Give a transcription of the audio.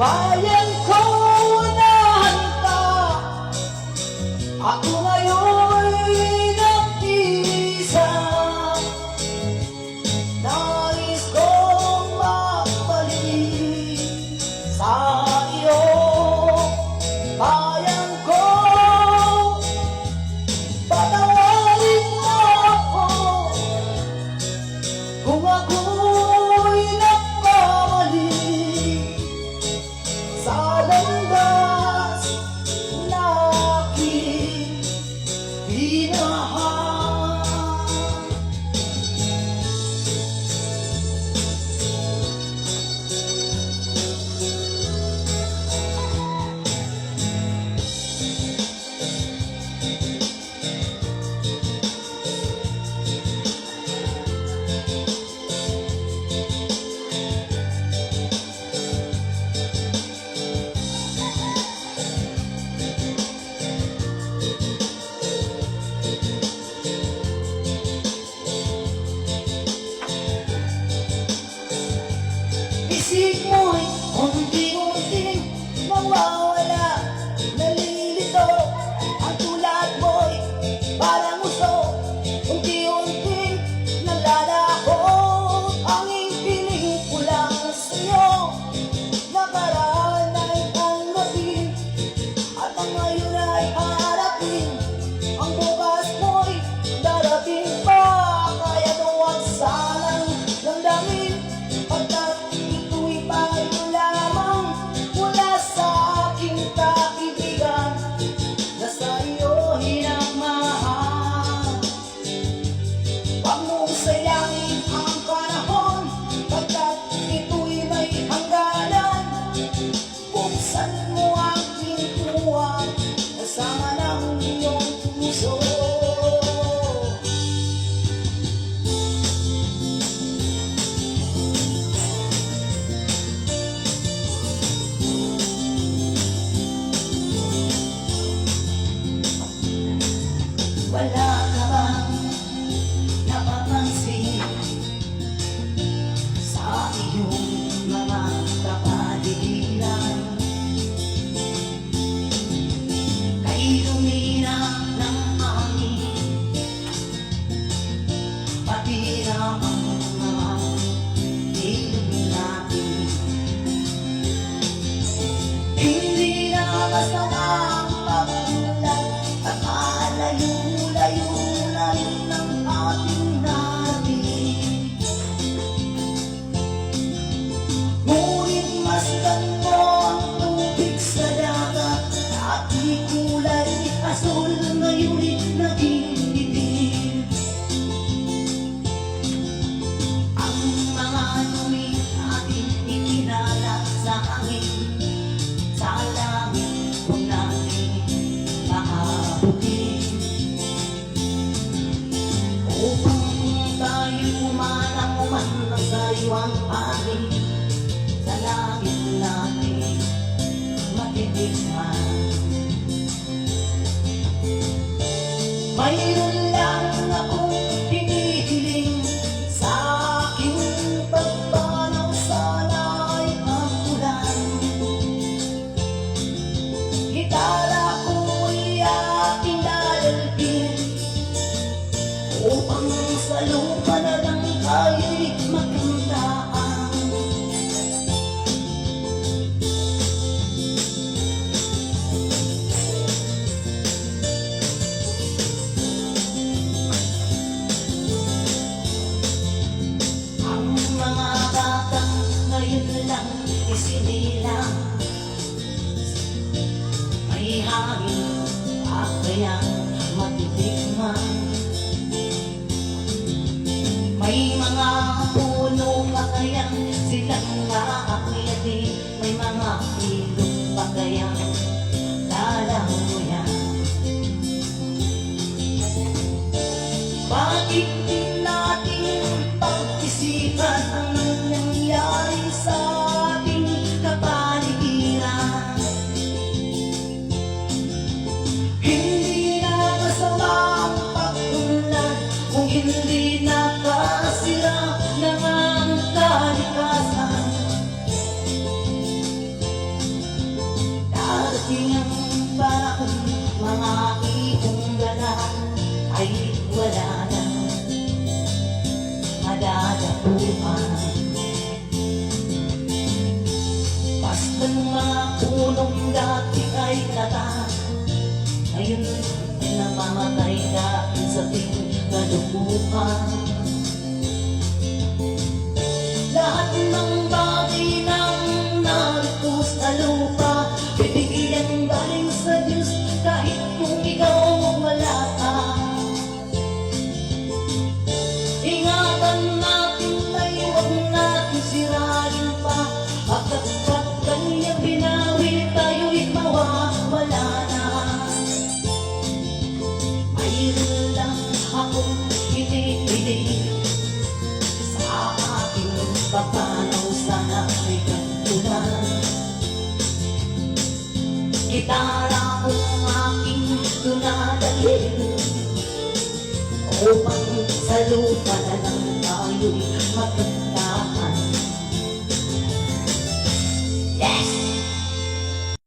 Bayan ko na handa, ako ngayon'y nag-iisa. Nais kong magbalik sa iyo, bayan ko. Patawarin mo ako kung ako'y nagkamali sa landas na aking tinahak. Isip mo'y unti-unting nawawala, nalilito. Ang tulad mo'y parang uso, unti-unting nalalako. Ang piling ko lang sa'yo, nakaraan ay tanggapin, at ang ngayon ay harapin. Ang bukas mo'y darating pa, kaya huwag sanang damdamin, pagkat ito'y bago lamang mula sa aking kaibigan na sa'yo hinamahal. Huwag mong sayangin ang panahon, pagkat ito'y may hangganan. Buksan mo ang pintuan kasama ng iyong puso. Wala ka bang napapansin sa iyong mga kapaligiran? Kay lumina ng hangin, pati na ang mga ilog natin. Hindi na masama ang pagmulat at malayo-layo na rin ang ating natin. Ngunit masdan mo ang tubig sa dagat, at di kulay asul ngayon'y naging itim. Ang mga dumi ating ikinala sa hangin, sa langit kung natin maabutin. Upang tayo umanang man ng sariwang pangin, sa langit natin matitikman. Mayroon lang akong hinihiling sa aking pagpanaw, sana ay magulan. Gitara ko'y aking dadalhin, upang sa lupa na lang tayo'y magkantaan. Ang mga batang ngayon lang isinilang, may hangin at kayang matitikman. May mga puno pa kayang silang aakyatin, may mga ilog pa kayang lalamuyan. Bakit din natin pag-isipan ang nangyayari sa ating kapaligiran? Hindi na masama ang pagtulad kung hindi nakasira ng ang kalikasan. sa ating nalumuhan. Lahat ng bagay nang narito sa lupa, bibigyan galing sa Diyos kahit kung ikaw wala ka. Ingatan natin ay huwag natin sirain pa, agad kanyang binawi tayo'y mawawala na. Mayroon lang akong hinihiling sa aking papanaw, sana ay gantulan. Gitara kong aking dunadalhin upang sa lupa na lang tayo'y magkantaan. Yes!